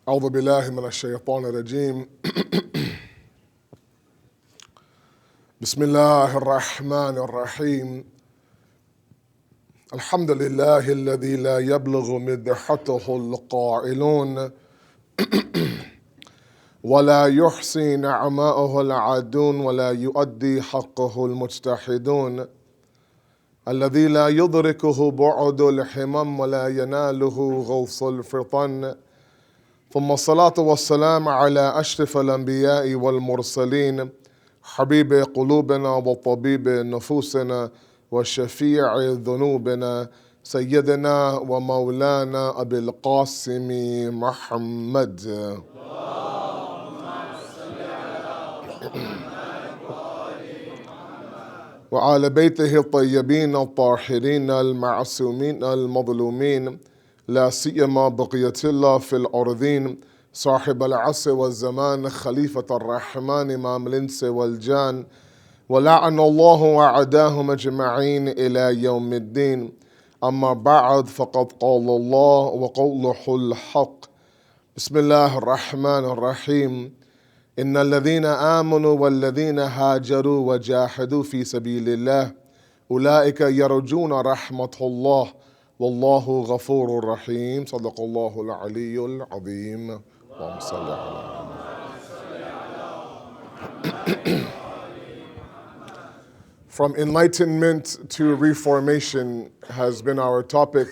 أعوذ بالله من الشيطان الرجيم بسم الله الرحمن الرحيم الحمد لله الذي لا يبلغ مدحته القائلون ولا يحصي نعماءه العادون ولا يؤدي حقه المجتحدون الذي لا يدركه بعد الحمم ولا يناله غوص الفطن ثم الصلاة والسلام على أشرف الأنبياء والمرسلين حبيب قلوبنا وطبيب نفوسنا وشفيع ذنوبنا سيدنا ومولانا أبي القاسم محمد وعلى بيته الطيبين الطاهرين المعصومين المظلومين لا سيما بقية الله في الأرضين صاحب العصر والزمان خليفة الرحمن إمام الإنس والجان ولعن الله وعداهم أجمعين إلى يوم الدين أما بعد فقد قال الله وقوله الحق بسم الله الرحمن الرحيم إن الذين آمنوا والذين هاجروا وجاهدوا في سبيل الله أولئك يرجون رحمة الله والله غفور رحيم صدق الله العلي العظيم اللهم صل على From Enlightenment to Reformation has been our topic.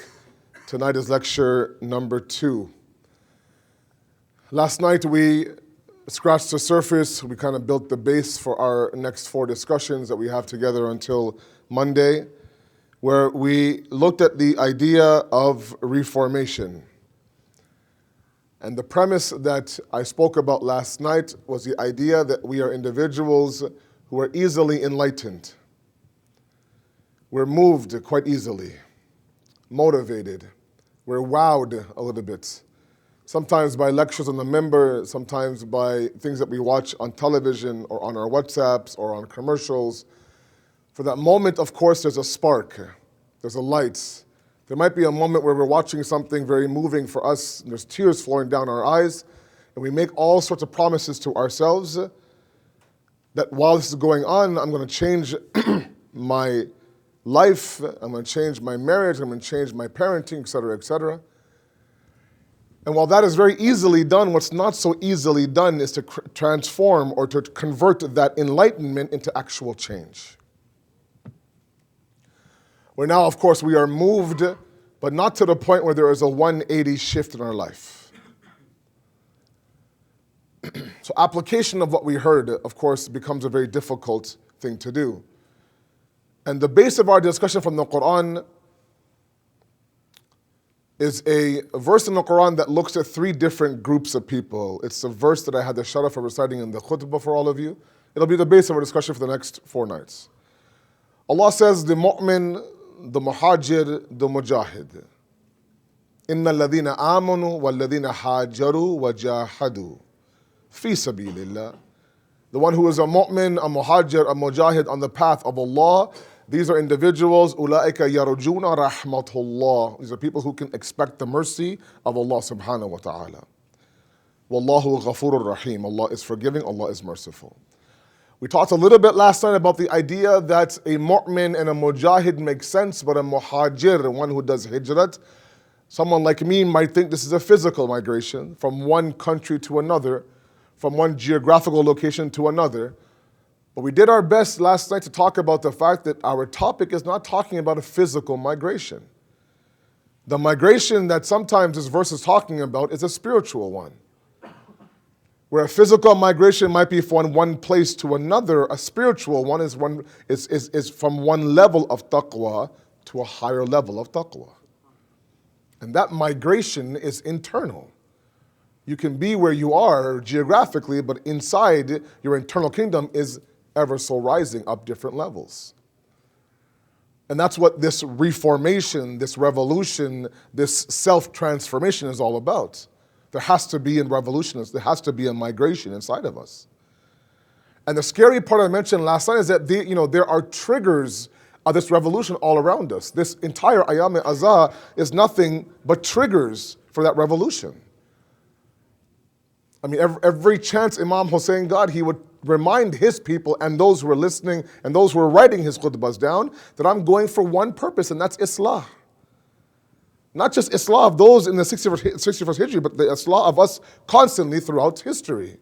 Tonight is lecture number 2. Last night we scratched the surface. We kind of built the base for our next 4 discussions that we have together until Monday, where we looked at the idea of reformation. And the premise that I spoke about last night was the idea that we are individuals who are easily enlightened. We're moved quite easily, motivated. We're wowed a little bit. Sometimes by lectures on the member, sometimes by things that we watch on television or on our WhatsApps or on commercials. For that moment, of course, there's a spark, there's a light. There might be a moment where we're watching something very moving for us, and there's tears flowing down our eyes, and we make all sorts of promises to ourselves that while this is going on, I'm going to change my life, I'm going to change my marriage, I'm going to change my parenting, etc., etc. And while that is very easily done, what's not so easily done is to transform or to convert that enlightenment into actual change. Where now, of course, we are moved, but not to the point where there is a 180 shift in our life. So application of what we heard, of course, becomes a very difficult thing to do. And the base of our discussion from the Quran is a verse in the Quran that looks at 3 different groups of people. It's a verse that I had the sharaf of reciting in the khutbah for all of you. It'll be the base of our discussion for the next 4 nights. Allah says, the mu'min, the muhajir, the mujahid. Inna alladhina amanu walladhina hajaru wa jahadu fi sabilillah. The one who is a mu'min, a muhajir, a mujahid on the path of Allah, these are individuals, ulaika yarjuna rahmatullah. These are people who can expect the mercy of Allah subhanahu wa ta'ala. Wallahu ghafurur rahim. Allah is forgiving, Allah is merciful. We talked a little bit last night about the idea that a mu'min and a mujahid make sense, but a muhajir, one who does hijrat, someone like me might think this is a physical migration from one country to another, from one geographical location to another. But we did our best last night to talk about the fact that our topic is not talking about a physical migration. The migration that sometimes this verse is talking about is a spiritual one. Where a physical migration might be from one place to another, a spiritual one is from one level of taqwa to a higher level of taqwa. And that migration is internal. You can be where you are geographically, but inside your internal kingdom is ever so rising up different levels. And that's what this reformation, this revolution, this self-transformation is all about. There has to be in revolutions, there has to be a migration inside of us. And the scary part I mentioned last night is that there are triggers of this revolution all around us. This entire Ayam-e-Azah is nothing but triggers for that revolution. I mean, every chance Imam Hussain got, he would remind his people and those who were listening and those who were writing his khutbahs down that I'm going for one purpose, and that's Islah. Not just Islah of those in the 61st Hijri, but the Islah of us constantly throughout history.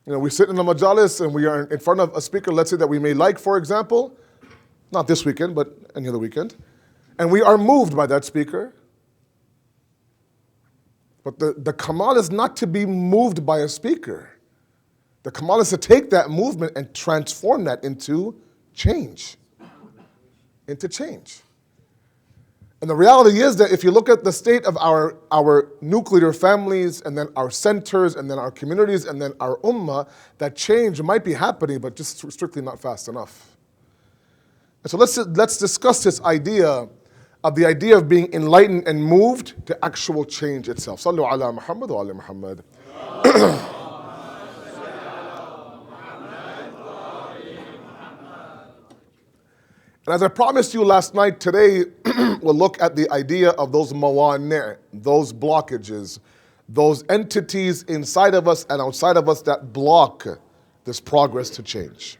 You know, we sit in a majalis and we are in front of a speaker, let's say that we may like, for example, not this weekend, but any other weekend, and we are moved by that speaker. But the kamal is not to be moved by a speaker. The kamal is to take that movement and transform that into change. Into change. And the reality is that if you look at the state of our nuclear families, and then our centers, and then our communities, and then our ummah, that change might be happening, but just strictly not fast enough. And so let's discuss this idea of the idea of being enlightened and moved to actual change itself. Sallu ala Muhammad wa ala Muhammad. And as I promised you last night, today we'll look at the idea of those mawani', those blockages, those entities inside of us and outside of us that block this progress to change.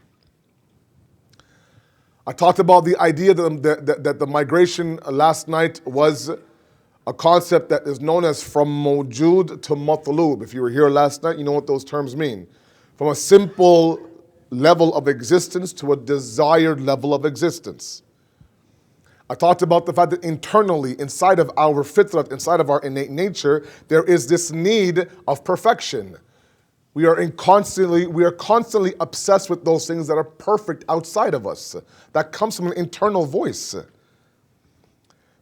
I talked about the idea that the migration last night was a concept that is known as from mawjood to matlub. If you were here last night, you know what those terms mean. From a simple level of existence to a desired level of existence. I talked about the fact that internally, inside of our fitrat, inside of our innate nature, there is this need of perfection. We are constantly obsessed with those things that are perfect outside of us. That comes from an internal voice.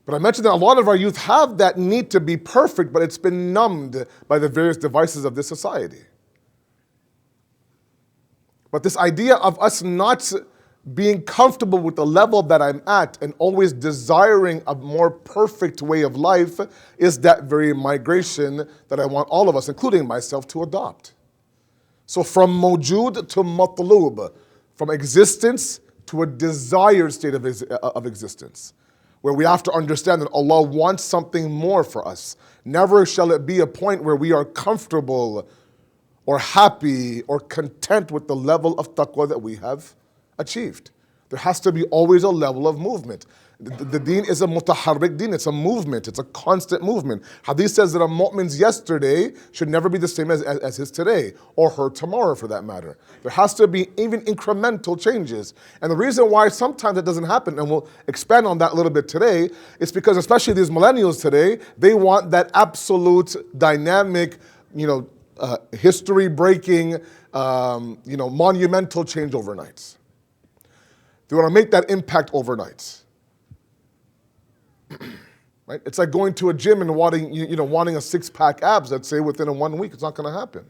But I mentioned that a lot of our youth have that need to be perfect, but it's been numbed by the various devices of this society. But this idea of us not being comfortable with the level that I'm at and always desiring a more perfect way of life is that very migration that I want all of us, including myself, to adopt. So from mawjood to matlub, from existence to a desired state of existence, where we have to understand that Allah wants something more for us. Never shall it be a point where we are comfortable or happy or content with the level of taqwa that we have achieved. There has to be always a level of movement. The deen is a mutaharrik deen, it's a movement, it's a constant movement. Hadith says that a mu'min's yesterday should never be the same as his today, or her tomorrow for that matter. There has to be even incremental changes. And the reason why sometimes it doesn't happen, and we'll expand on that a little bit today, is because especially these millennials today, they want that absolute dynamic, history-breaking, monumental change overnight. They want to make that impact overnight. Right? It's like going to a gym and wanting a six-pack abs, let's say, within 1 week. It's not going to happen.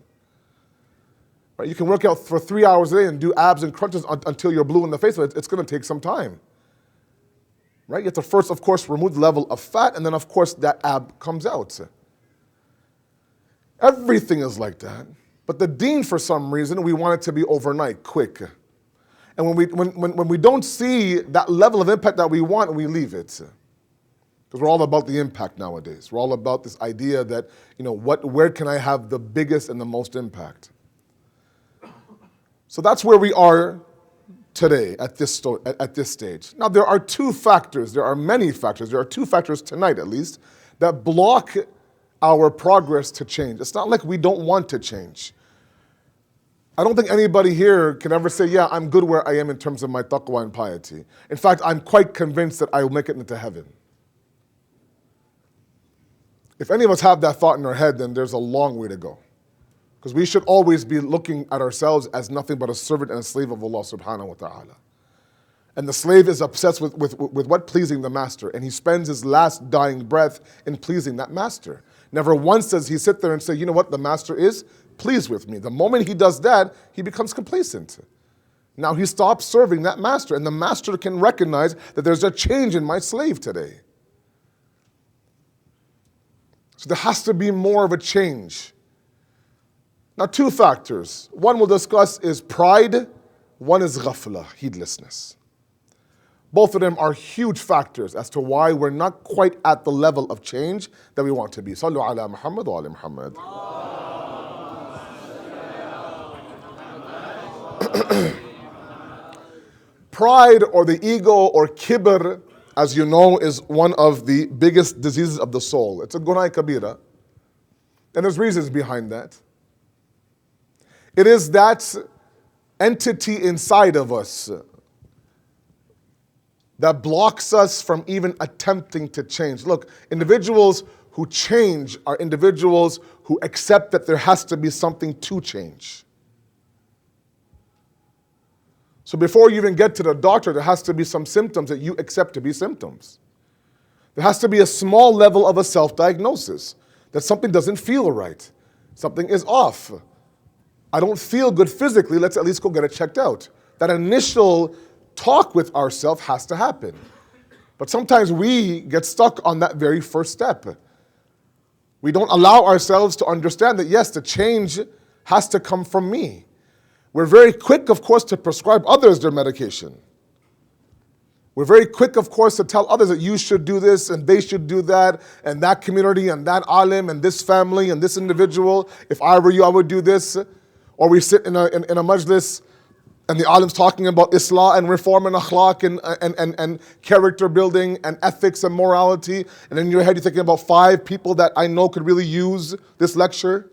Right? You can work out for 3 hours a day and do abs and crunches until you're blue in the face, but it's going to take some time. Right? You have to first, of course, remove the level of fat, and then, of course, that ab comes out. Everything is like that. But the deen, for some reason, we want it to be overnight, quick. And when we don't see that level of impact that we want, we leave it. Because we're all about the impact nowadays. We're all about this idea that, where can I have the biggest and the most impact? So that's where we are today at this stage. Now there are two factors, there are many factors, there are two factors tonight at least, that block our progress to change. It's not like we don't want to change. I don't think anybody here can ever say, yeah, I'm good where I am in terms of my taqwa and piety. In fact, I'm quite convinced that I will make it into heaven. If any of us have that thought in our head, then there's a long way to go. Because we should always be looking at ourselves as nothing but a servant and a slave of Allah subhanahu wa ta'ala. And the slave is obsessed with what? Pleasing the master. And he spends his last dying breath in pleasing that master. Never once does he sit there and say, you know what, the master is pleased with me. The moment he does that, he becomes complacent. Now he stops serving that master, and the master can recognize that there's a change in my slave today. So there has to be more of a change. Now, two factors. One we'll discuss is pride, one is ghafla, heedlessness. Both of them are huge factors as to why we're not quite at the level of change that we want to be. Sallu ala Muhammad wa ala Muhammad. Pride or the ego or kibr, as you know, is one of the biggest diseases of the soul. It's a gunai kabira. And there's reasons behind that. It is that entity inside of us that blocks us from even attempting to change. Look, individuals who change are individuals who accept that there has to be something to change. So before you even get to the doctor, there has to be some symptoms that you accept to be symptoms. There has to be a small level of a self-diagnosis that something doesn't feel right. Something is off. I don't feel good physically, let's at least go get it checked out. That initial talk with ourselves has to happen. But sometimes we get stuck on that very first step. We don't allow ourselves to understand that yes, the change has to come from me. We're very quick, of course, to prescribe others their medication. We're very quick, of course, to tell others that you should do this and they should do that, and that community and that alim and this family and this individual. If I were you, I would do this. Or we sit in a majlis and the alim's talking about Islah and reform and akhlaq and character building and ethics and morality. And in your head you're thinking about 5 people that I know could really use this lecture.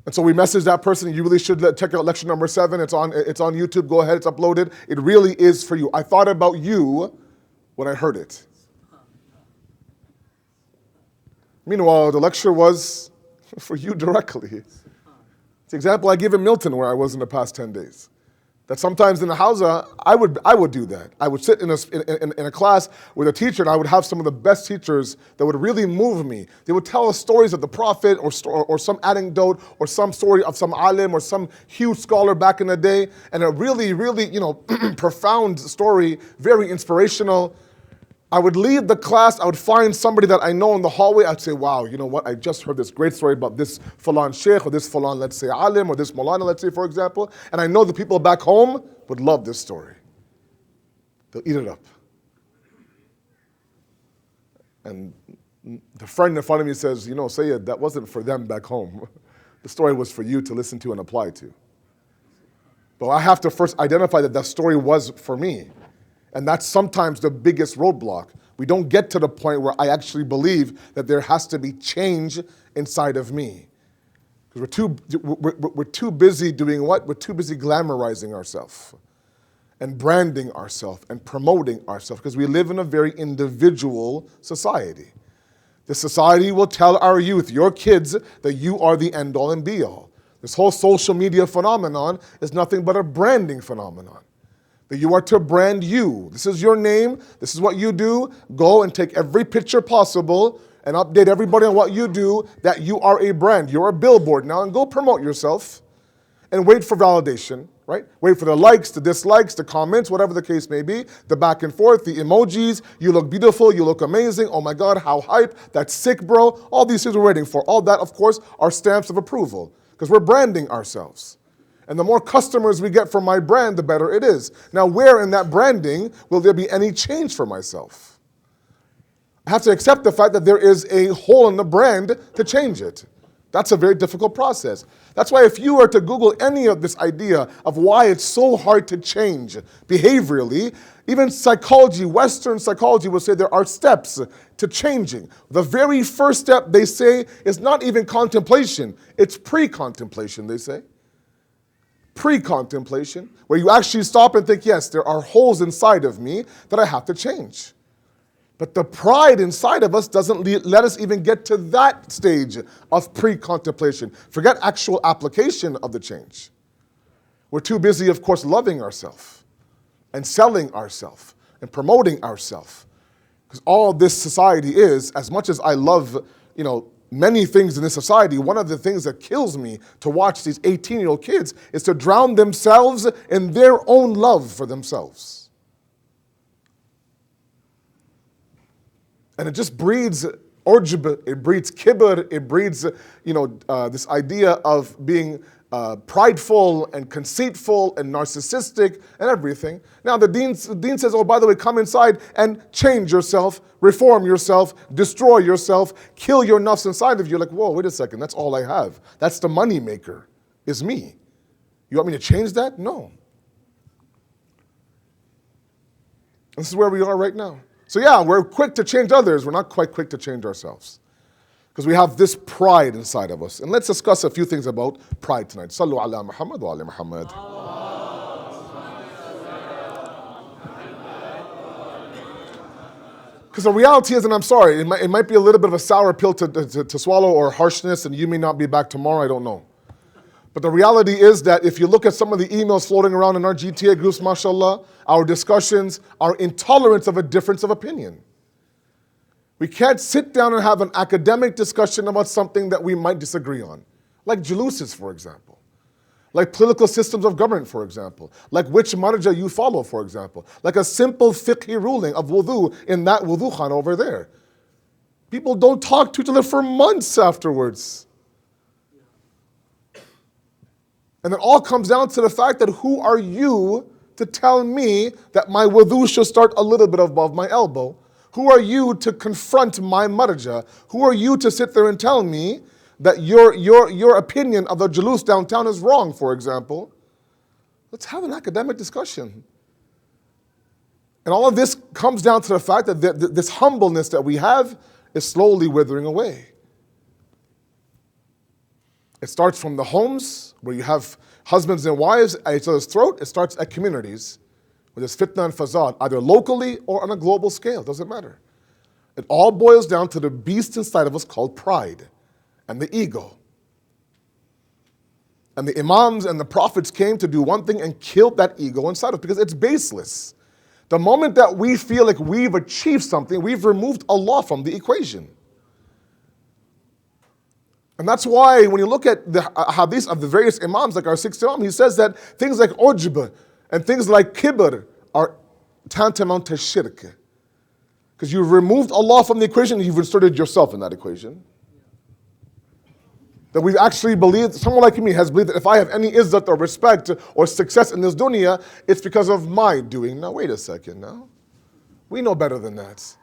And so we message that person, you really should check out lecture number 7. It's on YouTube, go ahead, it's uploaded. It really is for you. I thought about you when I heard it. Meanwhile, the lecture was for you directly. It's the example I give in Milton where I was in the past 10 days. That sometimes in the hawza, I would do that. I would sit in a class with a teacher, and I would have some of the best teachers that would really move me. They would tell us stories of the Prophet or some anecdote or some story of some alim or some huge scholar back in the day, and a really, really, profound story, very inspirational. I would leave the class, I would find somebody that I know in the hallway, I'd say, wow, you know what, I just heard this great story about this Fulan Sheikh, or this Fulan, let's say, Alim, or this Maulana, let's say, for example, and I know the people back home would love this story. They'll eat it up. And the friend in front of me says, Syed, that wasn't for them back home. The story was for you to listen to and apply to. But I have to first identify that that story was for me. And that's sometimes the biggest roadblock. We don't get to the point where I actually believe that there has to be change inside of me. Because we're too busy doing what? We're too busy glamorizing ourselves and branding ourselves and promoting ourselves, because we live in a very individual society. The society will tell our youth, your kids, that you are the end-all and be-all. This whole social media phenomenon is nothing but a branding phenomenon. That you are to brand you. This is your name. This is what you do. Go and take every picture possible and update everybody on what you do, that you are a brand. You're a billboard now, and go promote yourself and wait for validation, right? Wait for the likes, the dislikes, the comments, whatever the case may be, the back and forth, the emojis. You look beautiful. You look amazing. Oh my God, how hype. That's sick, bro. All these things we're waiting for. All that, of course, are stamps of approval, because we're branding ourselves. And the more customers we get from my brand, the better it is. Now, where in that branding will there be any change for myself? I have to accept the fact that there is a hole in the brand to change it. That's a very difficult process. That's why if you were to Google any of this idea of why it's so hard to change behaviorally, even psychology, Western psychology will say there are steps to changing. The very first step, they say, is not even contemplation. It's pre-contemplation, they say. Pre-contemplation, where you actually stop and think, yes, there are holes inside of me that I have to change. But the pride inside of us doesn't let us even get to that stage of pre-contemplation. Forget actual application of the change. We're too busy, of course, loving ourselves and selling ourselves and promoting ourselves. Because all this society is, as much as I love, many things in this society, one of the things that kills me to watch these 18-year-old kids is to drown themselves in their own love for themselves. And it just breeds urjb, it breeds kibr, it breeds, this idea of being prideful and conceitful and narcissistic and everything. Now the deen says, oh, by the way, come inside and change yourself, reform yourself, destroy yourself, kill your nafs inside of you. Like, whoa, wait a second, that's all I have. That's the money maker, is me. You want me to change that? No. This is where we are right now. So yeah, we're quick to change others. We're not quite quick to change ourselves. Because we have this pride inside of us. And let's discuss a few things about pride tonight. Sallu ala Muhammad wa ala Muhammad. Because the reality is, and I'm sorry, it might be a little bit of a sour pill to swallow, or harshness, and you may not be back tomorrow, I don't know. But the reality is that if you look at some of the emails floating around in our GTA groups, mashallah, our discussions are intolerance of a difference of opinion. We can't sit down and have an academic discussion about something that we might disagree on. Like juluses, for example. Like political systems of government, for example. Like which marja you follow, for example. Like a simple fiqhi ruling of wudu in that wudu khan over there. People don't talk to each other for months afterwards. And it all comes down to the fact that who are you to tell me that my wudu should start a little bit above my elbow? Who are you to confront my marja? Who are you to sit there and tell me that your opinion of the julus downtown is wrong, for example? Let's have an academic discussion. And all of this comes down to the fact that this humbleness that we have is slowly withering away. It starts from the homes, where you have husbands and wives at each other's throat. It starts at communities, where there's fitna and fasad, either locally or on a global scale, doesn't matter. It all boils down to the beast inside of us called pride and the ego. And the imams and the prophets came to do one thing and killed that ego inside of us, because it's baseless. The moment that we feel like we've achieved something, we've removed Allah from the equation. And that's why when you look at the hadith of the various imams, like our sixth imam, he says that things like ujb and things like kibr are tantamount to shirk. Because you've removed Allah from the equation, you've inserted yourself in that equation. That we've actually believed, someone like me has believed that if I have any izzat or respect or success in this dunya, it's because of my doing. Now wait a second now. We know better than that.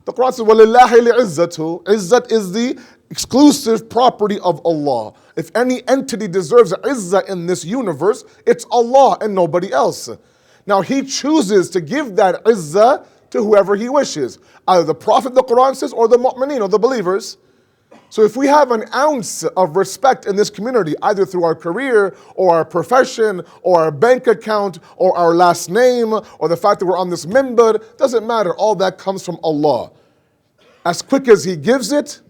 The Quran says, وَلِلَّهِ لِعِزَّتُ. Izzat is the exclusive property of Allah. If any entity deserves izzah in this universe, it's Allah and nobody else. Now He chooses to give that izzah to whoever He wishes. Either the Prophet, the Quran says, or the mu'mineen, or the believers. So if we have an ounce of respect in this community, either through our career, or our profession, or our bank account, or our last name, or the fact that we're on this minbar, doesn't matter. All that comes from Allah. As quick as He gives it,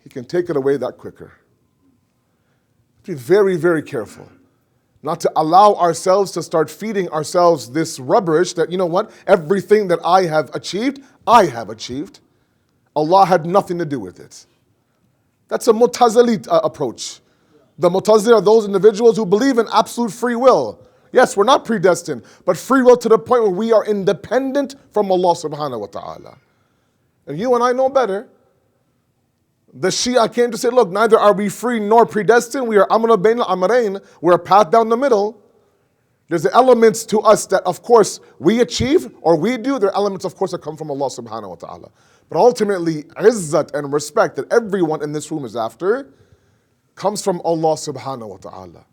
He can take it away that quicker. Be very, very careful not to allow ourselves to start feeding ourselves this rubbish that, you know what, everything that I have achieved. Allah had nothing to do with it. That's a Mu'tazili approach. The Mu'tazili are those individuals who believe in absolute free will. Yes, we're not predestined, but free will to the point where we are independent from Allah subhanahu wa ta'ala. And you and I know better. The Shia came to say, look, neither are we free nor predestined. We are amra bain al-amrayn. We're a path down the middle. There's the elements to us that, of course, we achieve or we do. There are elements, of course, that come from Allah subhanahu wa ta'ala. But ultimately, izzat and respect that everyone in this room is after comes from Allah subhanahu wa ta'ala,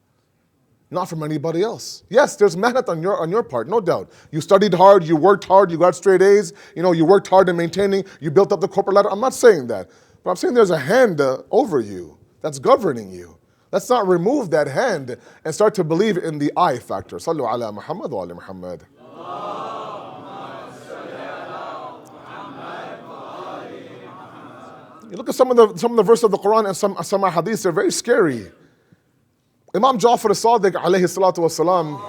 not from anybody else. Yes, there's mehnat on your part, no doubt. You studied hard, you worked hard, you got straight A's, you worked hard in maintaining, you built up the corporate ladder. I'm not saying that, but I'm saying there's a hand over you that's governing you. Let's not remove that hand and start to believe in the I factor. Sallu ala Muhammad wa ala Muhammad. You look at some of the verses of the Quran and some hadiths, they're very scary. Imam Jafri Sadiq alayhi salatu wasalam,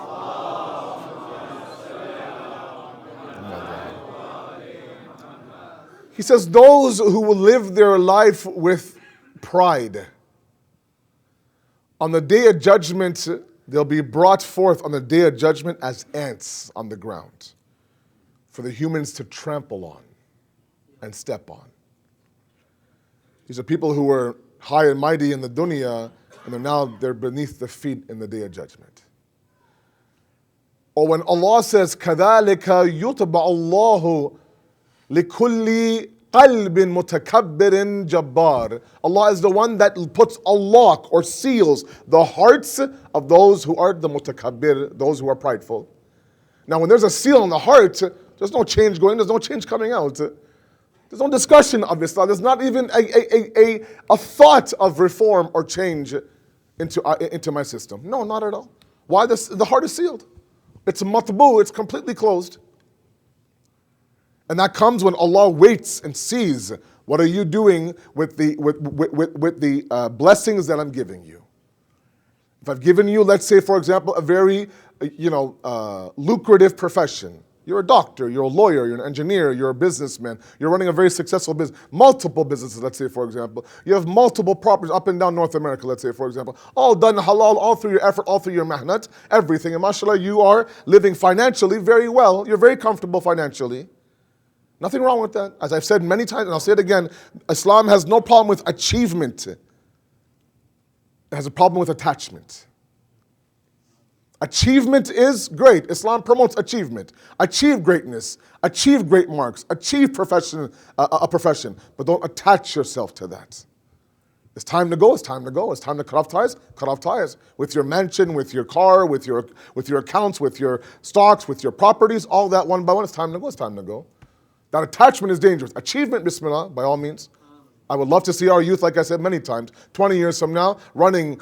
he says, those who will live their life with pride, on the day of judgment, they'll be brought forth on the day of judgment as ants on the ground for the humans to trample on and step on. These are people who were high and mighty in the dunya, and they're beneath the feet in the day of judgment. Or when Allah says, كَذَلِكَ يُطْبَعُ اللَّهُ لِكُلِّ قَلْبٍ مُتَكَبِّرٍ جَبَّارٍ. Allah is the one that puts a lock or seals the hearts of those who are the mutakabbir, those who are prideful. Now when there's a seal on the heart, there's no change going, there's no change coming out. There's no discussion of Islam. There's not even a thought of reform or change into my system. No, not at all. Why? The heart is sealed. It's matbu, it's completely closed. And that comes when Allah waits and sees, what are you doing with the blessings that I'm giving you? If I've given you, let's say, for example, a very lucrative profession. You're a doctor, you're a lawyer, you're an engineer, you're a businessman, you're running a very successful business, multiple businesses, let's say, for example. You have multiple properties up and down North America, let's say, for example. All done halal, all through your effort, all through your mahnat, everything. And mashallah, you are living financially very well. You're very comfortable financially. Nothing wrong with that. As I've said many times, and I'll say it again, Islam has no problem with achievement. It has a problem with attachment. Achievement is great. Islam promotes achievement. Achieve greatness. Achieve great marks. Achieve a profession. But don't attach yourself to that. It's time to go. It's time to go. It's time to cut off ties. Cut off ties with your mansion, with your car, with your accounts, with your stocks, with your properties. All that one by one. It's time to go. It's time to go. That attachment is dangerous. Achievement, bismillah, by all means. I would love to see our youth, like I said many times, 20 years from now, running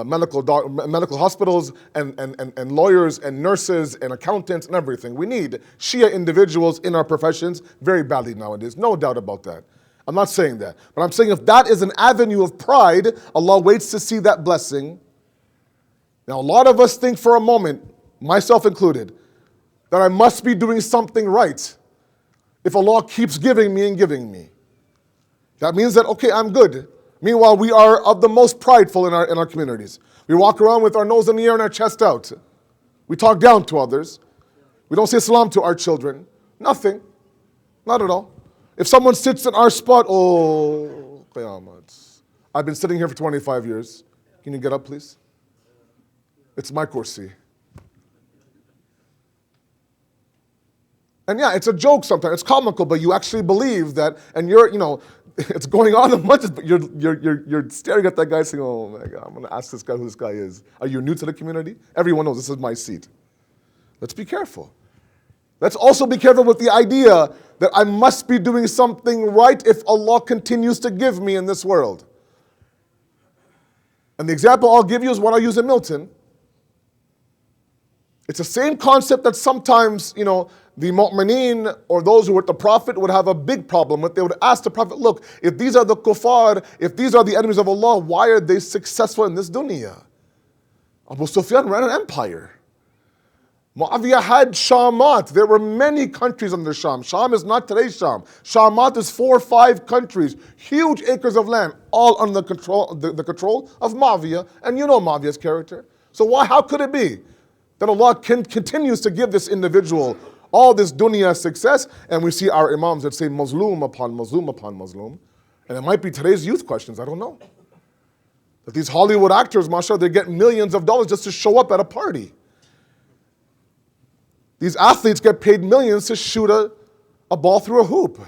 medical hospitals and lawyers and nurses and accountants and everything. We need Shia individuals in our professions very badly nowadays. No doubt about that. I'm not saying that. But I'm saying if that is an avenue of pride, Allah waits to see that blessing. Now, a lot of us think for a moment, myself included, that I must be doing something right if Allah keeps giving me and giving me. That means that, okay, I'm good. Meanwhile, we are of the most prideful in our communities. We walk around with our nose in the air and our chest out. We talk down to others. We don't say salam to our children. Nothing. Not at all. If someone sits in our spot, oh, qiyamat. I've been sitting here for 25 years. Can you get up, please? It's my kursi. And yeah, it's a joke sometimes. It's comical, but you actually believe that, and you're, it's going on a bunch, but you're staring at that guy saying, oh my God, I'm going to ask this guy who this guy is. Are you new to the community? Everyone knows this is my seat. Let's be careful. Let's also be careful with the idea that I must be doing something right if Allah continues to give me in this world. And the example I'll give you is what I use in Milton. It's the same concept that sometimes, the mu'mineen or those who were with the Prophet would have a big problem with. They would ask the Prophet, look, if these are the kuffar, if these are the enemies of Allah, why are they successful in this dunya? Abu Sufyan ran an empire. Muawiyah had Shamat. There were many countries under Sham. Sham is not today's Sham. Shamat is 4 or 5 countries, huge acres of land, all under the control of Muawiyah. And you know Muawiyah's character. So how could it be that Allah continues to give this individual all this dunya success, and we see our imams that say mazloom upon mazloom upon mazloom? And it might be today's youth questions, I don't know. That these Hollywood actors, mashallah, they get millions of dollars just to show up at a party. These athletes get paid millions to shoot a ball through a hoop,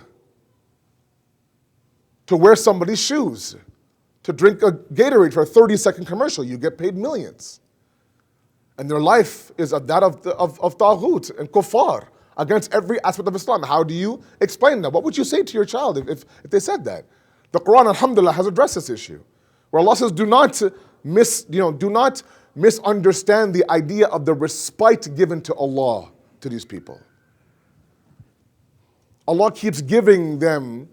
to wear somebody's shoes, to drink a Gatorade for a 30-second commercial. You get paid millions. And their life is that of taghut and kuffar against every aspect of Islam. How do you explain that? What would you say to your child if they said that? The Quran, alhamdulillah, has addressed this issue, where Allah says, do not misunderstand the idea of the respite given to Allah to these people. Allah keeps giving them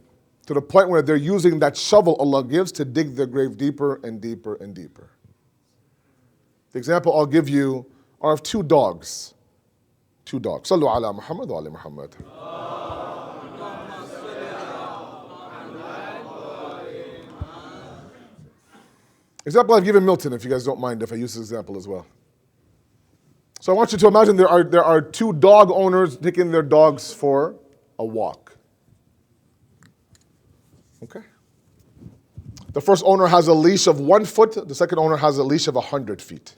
to the point where they're using that shovel Allah gives to dig their grave deeper and deeper and deeper. The example I'll give you are of 2 dogs. 2 dogs. Sallu ala Muhammad wa ala Muhammad. Example I've given Milton, if you guys don't mind if I use this example as well. So I want you to imagine there are 2 dog owners taking their dogs for a walk. Okay? The first owner has a leash of 1 foot, the second owner has a leash of 100 feet.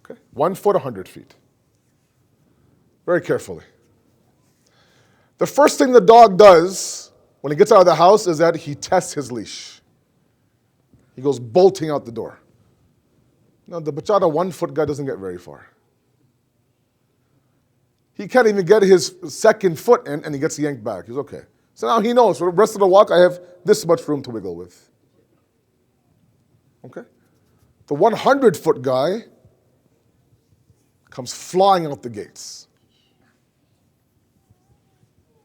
Okay? 1 foot, 100 feet. Very carefully. The first thing the dog does when he gets out of the house is that he tests his leash. He goes bolting out the door. Now, the bachada 1 foot guy doesn't get very far. He can't even get his second foot in, and he gets yanked back. He's okay. So now he knows for the rest of the walk, I have this much room to wiggle with. Okay? The 100-foot guy comes flying out the gates.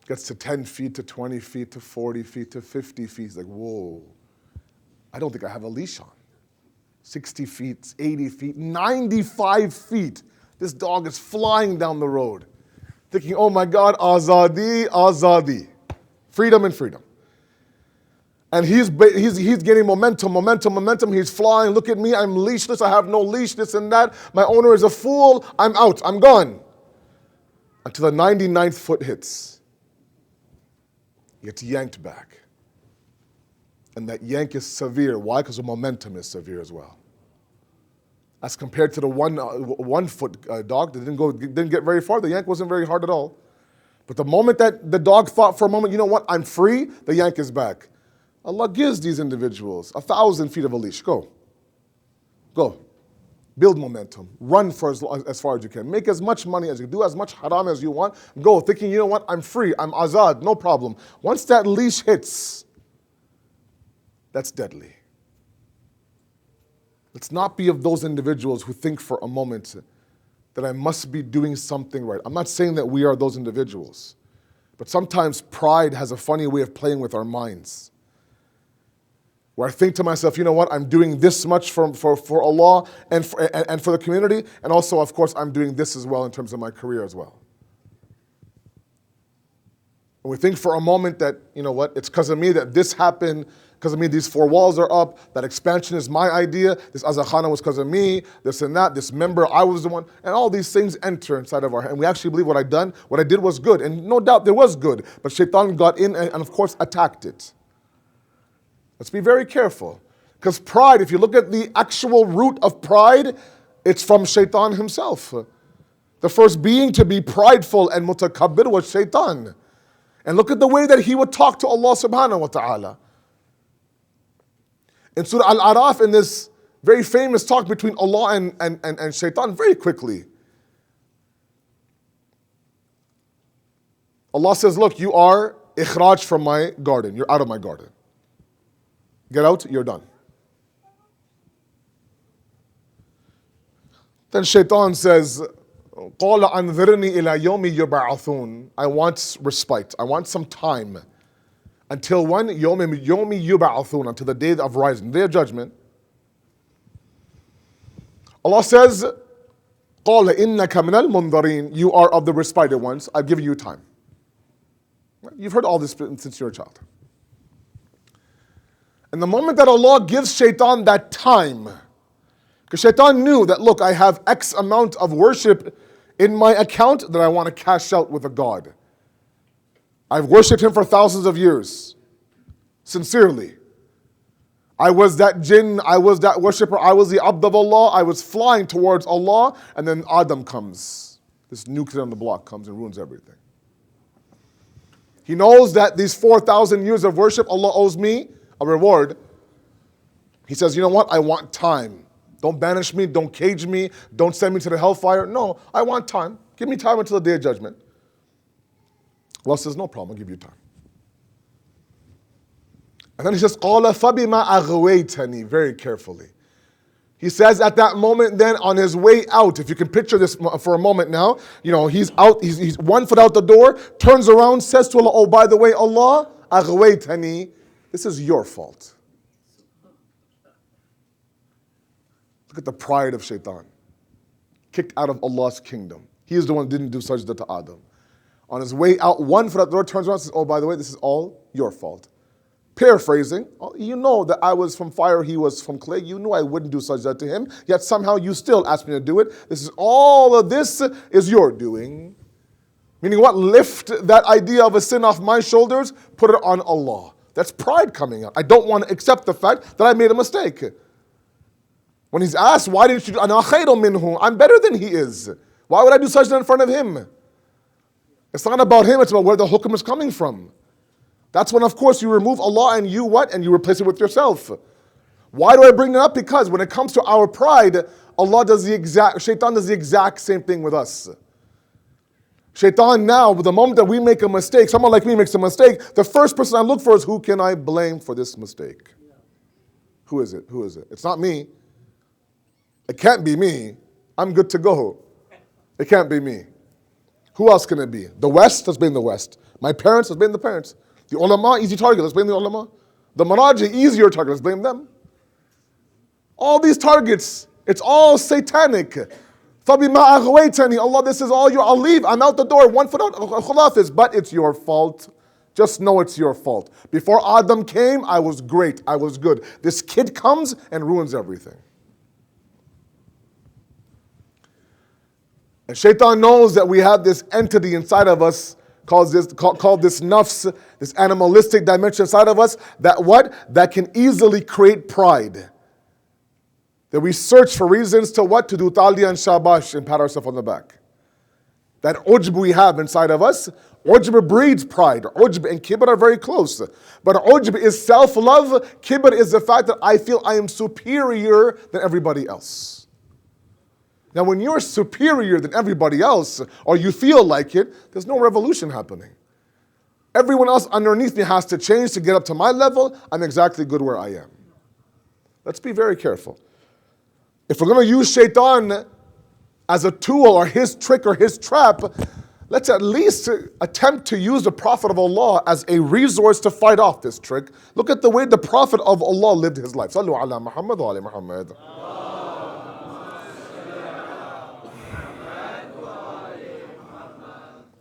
Gets to 10 feet, to 20 feet, to 40 feet, to 50 feet. He's like, whoa, I don't think I have a leash on. 60 feet, 80 feet, 95 feet. This dog is flying down the road, thinking, oh my God, azadi, azadi. Freedom and freedom. And he's getting momentum. He's flying. Look at me, I'm leashless. I have no leash, this and that. My owner is a fool. I'm out. I'm gone. Until the 99th foot hits. He gets yanked back. And that yank is severe. Why? Because the momentum is severe as well. As compared to the 1 foot dog that didn't get very far, the yank wasn't very hard at all. But the moment that the dog thought for a moment, you know what, I'm free, the yank is back. Allah gives these individuals 1,000 feet of a leash. Go. Build momentum. Run for as far as you can. Make as much money as you can. Do as much haram as you want. Go, thinking, you know what, I'm free. I'm azad. No problem. Once that leash hits, that's deadly. Let's not be of those individuals who think for a moment that I must be doing something right. I'm not saying that we are those individuals. But sometimes pride has a funny way of playing with our minds. Where I think to myself, you know what, I'm doing this much for Allah and for the community, and also, of course, I'm doing this as well in terms of my career as well. And we think for a moment that, you know what, it's because of me that this happened, because of me these 4 walls are up, that expansion is my idea, this azakhana was because of me, this and that, this member, I was the one, and all these things enter inside of our head. And we actually believe what I did was good, and no doubt there was good, but shaitan got in and of course attacked it. Let's be very careful. Because pride, if you look at the actual root of pride, it's from shaitan himself. The first being to be prideful and mutakabbir was shaitan. And look at the way that he would talk to Allah subhanahu wa ta'ala. In Surah Al-Araf, in this very famous talk between Allah and shaitan, very quickly, Allah says, look, you are ikhraj from my garden. You're out of my garden. Get out, you're done. Then shaitan says, قَالَ أَنذِرْنِي إِلَى يَوْمِ يُبْعَثُونَ. I want respite. I want some time. Until when? يَوْمِ يُبْعَثُونَ. Until the day of rising, the day of judgment. Allah says, قَالَ إِنَّكَ مِنَ الْمُنذَرِينَ. You are of the respited ones. I've given you time. You've heard all this since you're a child. And the moment that Allah gives shaitan that time, because shaitan knew that, look, I have X amount of worship in my account that I want to cash out with a God. I've worshipped him for thousands of years, sincerely. I was that jinn, I was that worshipper, I was the abd of Allah, I was flying towards Allah, and then Adam comes. This new kid on the block comes and ruins everything. He knows that these 4,000 years of worship, Allah owes me a reward. He says, you know what, I want time. Don't banish me, don't cage me, don't send me to the hellfire. No, I want time. Give me time until the day of judgment. Allah says, no problem, I'll give you time. And then he says, قَالَ فَبِمَا أَغْوَيْتَنِي. Very carefully. He says at that moment then, on his way out, if you can picture this for a moment now, you know, he's out, he's 1 foot out the door, turns around, says to Allah, oh, by the way, Allah, أَغْوَيْتَنِي. This is your fault. Look at the pride of shaitan. Kicked out of Allah's kingdom. He is the one who didn't do sajda to Adam. On his way out, 1 foot out the door, turns around and says, oh, by the way, this is all your fault. Paraphrasing, you know that I was from fire, he was from clay. You knew I wouldn't do sajda to him, yet somehow you still asked me to do it. This is all of this is your doing. Meaning what? Lift that idea of a sin off my shoulders, put it on Allah. That's pride coming out. I don't want to accept the fact that I made a mistake. When he's asked, why didn't you do, أَنَا خَيْرٌ مِّنْهُ. I'm better than he is. Why would I do sajda in front of him? It's not about him, it's about where the hukm is coming from. That's when, of course, you remove Allah and you what? And you replace it with yourself. Why do I bring it up? Because when it comes to our pride, shaitan does the exact same thing with us. Shaitan now, the moment that we make a mistake, someone like me makes a mistake, the first person I look for is who can I blame for this mistake? Who is it? Who is it? It's not me. It can't be me. I'm good to go. It can't be me. Who else can it be? The West? Let's blame the West. My parents? Let's blame the parents. The ulama, easy target. Let's blame the ulama. The maraji, easier target. Let's blame them. All these targets, it's all satanic. فَبِمَا أَغْوَيْتَنِي Allah, this is all you. I'll leave. I'm out the door. 1 foot out. Khulafis. But it's your fault. Just know it's your fault. Before Adam came, I was great. I was good. This kid comes and ruins everything. And shaitan knows that we have this entity inside of us called this nafs, this animalistic dimension inside of us, that what? That can easily create pride. That we search for reasons to what? To do talia and shabash and pat ourselves on the back. That ujb we have inside of us, ujb breeds pride. Ujb and kibr are very close. But ujb is self-love. Kibr is the fact that I feel I am superior than everybody else. Now when you're superior than everybody else, or you feel like it, there's no revolution happening. Everyone else underneath me has to change to get up to my level. I'm exactly good where I am. Let's be very careful. If we're going to use shaitan as a tool or his trick or his trap, let's at least attempt to use the Prophet of Allah as a resource to fight off this trick. Look at the way the Prophet of Allah lived his life. Sallu ala Muhammad wa ala Muhammad.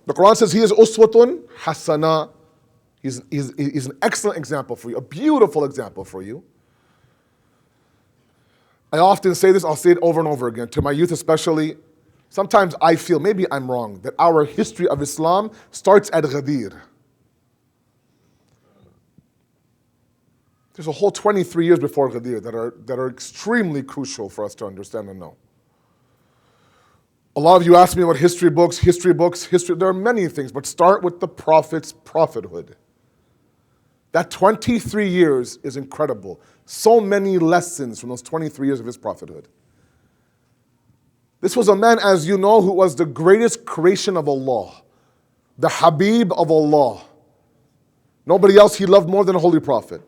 The Quran says he is uswatun hasana. He's an excellent example for you, a beautiful example for you. I often say this, I'll say it over and over again, to my youth especially. Sometimes I feel, maybe I'm wrong, that our history of Islam starts at Ghadir. There's a whole 23 years before Ghadir that are extremely crucial for us to understand and know. A lot of you ask me about history books. There are many things, but start with the Prophet's prophethood. That 23 years is incredible. So many lessons from those 23 years of his prophethood. This was a man, as you know, who was the greatest creation of Allah, the Habib of Allah. Nobody else he loved more than a holy prophet.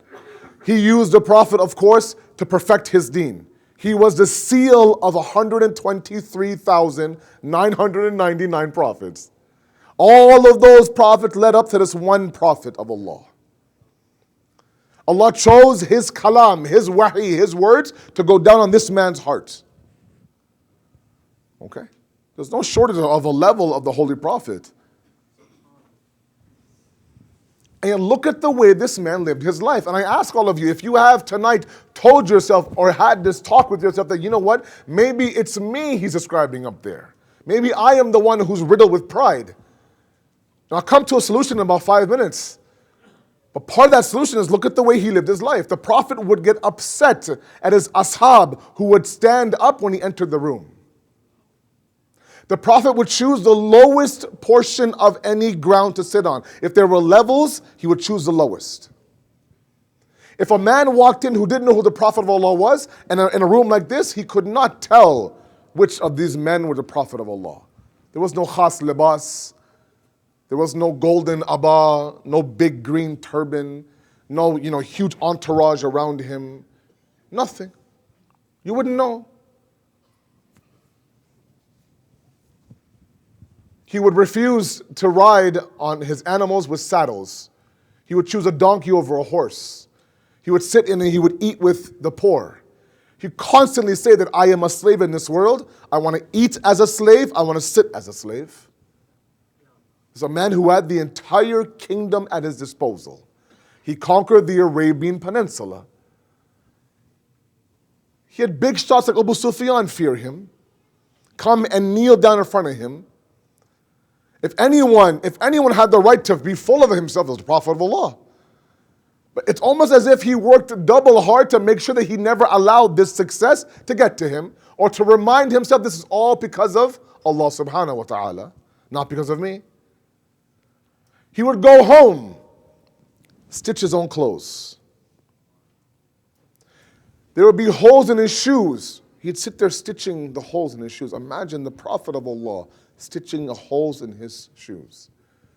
He used the prophet, of course, to perfect his deen. He was the seal of 123,999 prophets. All of those prophets led up to this one prophet of Allah. Allah chose his kalam, his wahi, his words to go down on this man's heart. Okay? There's no shortage of a level of the Holy Prophet. And look at the way this man lived his life. And I ask all of you, if you have tonight told yourself or had this talk with yourself that, you know what, maybe it's me he's describing up there. Maybe I am the one who's riddled with pride. And I'll come to a solution in about 5 minutes. But part of that solution is look at the way he lived his life. The Prophet would get upset at his ashab who would stand up when he entered the room. The Prophet would choose the lowest portion of any ground to sit on. If there were levels, he would choose the lowest. If a man walked in who didn't know who the Prophet of Allah was, and in a room like this, he could not tell which of these men were the Prophet of Allah. There was no khas libas. There was no golden abba, no big green turban, no huge entourage around him. Nothing. You wouldn't know. He would refuse to ride on his animals with saddles. He would choose a donkey over a horse. He would sit in and he would eat with the poor. He constantly say that I am a slave in this world. I want to eat as a slave. I want to sit as a slave. He's a man who had the entire kingdom at his disposal. He conquered the Arabian Peninsula. He had big shots like Abu Sufyan fear him, come and kneel down in front of him. If anyone had the right to be full of himself, it was the Prophet of Allah. But it's almost as if he worked double hard to make sure that he never allowed this success to get to him, or to remind himself this is all because of Allah subhanahu wa ta'ala, not because of me. He would go home, stitch his own clothes. There would be holes in his shoes. He'd sit there stitching the holes in his shoes. Imagine the Prophet of Allah stitching the holes in his shoes.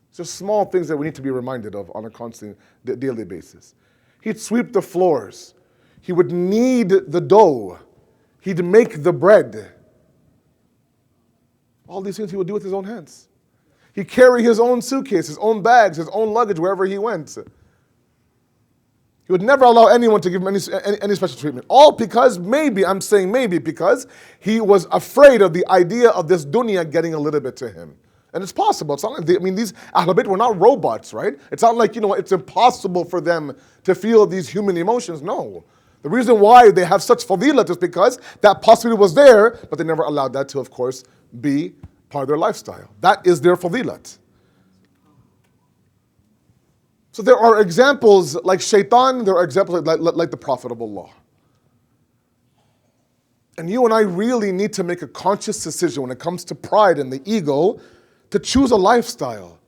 It's just small things that we need to be reminded of on a constant daily basis. He'd sweep the floors. He would knead the dough. He'd make the bread. All these things he would do with his own hands. He'd carry his own suitcase, his own bags, his own luggage wherever he went. He would never allow anyone to give him any special treatment. All because, maybe, I'm saying maybe, because he was afraid of the idea of this dunya getting a little bit to him. And it's possible. It's not like these Ahlul Bayt were not robots, right? It's not like, it's impossible for them to feel these human emotions. No. The reason why they have such fadilat is because that possibility was there, but they never allowed that to, of course, be part of their lifestyle. That is their fadilat. So there are examples like shaitan, there are examples like the Prophet of Allah. And you and I really need to make a conscious decision when it comes to pride and the ego to choose a lifestyle.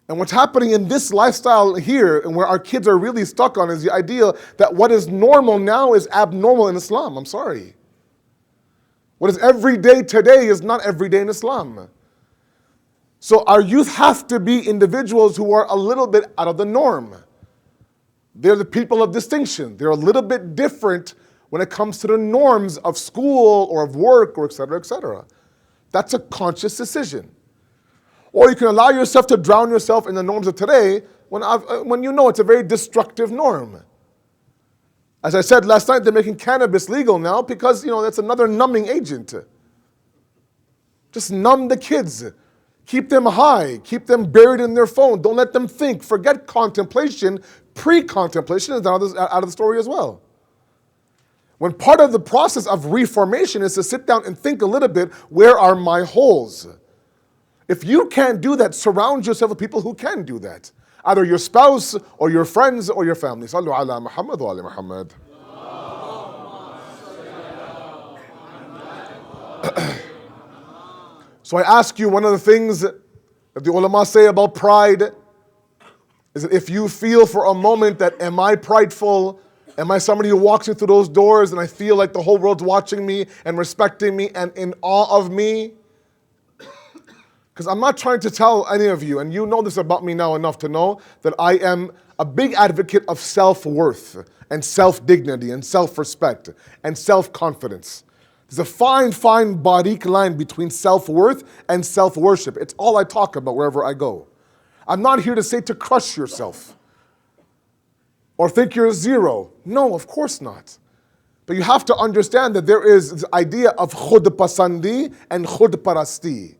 And what's happening in this lifestyle here and where our kids are really stuck on is the idea that what is normal now is abnormal in Islam. I'm sorry. What is everyday today is not everyday in Islam. So our youth have to be individuals who are a little bit out of the norm. They're the people of distinction. They're a little bit different when it comes to the norms of school or of work or et cetera, et cetera. That's a conscious decision. Or you can allow yourself to drown yourself in the norms of today when you know it's a very destructive norm. As I said last night, they're making cannabis legal now because, that's another numbing agent. Just numb the kids. Keep them high. Keep them buried in their phone. Don't let them think. Forget contemplation. Pre-contemplation is out of the story as well. When part of the process of reformation is to sit down and think a little bit, where are my holes? If you can't do that, surround yourself with people who can do that. Either your spouse or your friends or your family. Sallu ala Muhammad wa ali Muhammad. So I ask you, one of the things that the ulama say about pride is that if you feel for a moment that, am I prideful? Am I somebody who walks in through those doors and I feel like the whole world's watching me and respecting me and in awe of me? Because I'm not trying to tell any of you, and you know this about me now enough to know that I am a big advocate of self-worth and self-dignity and self-respect and self-confidence. There's a fine, barik line between self-worth and self-worship. It's all I talk about wherever I go. I'm not here to say to crush yourself or think you're zero. No, of course not. But you have to understand that there is this idea of khud pasandi and khud parasti.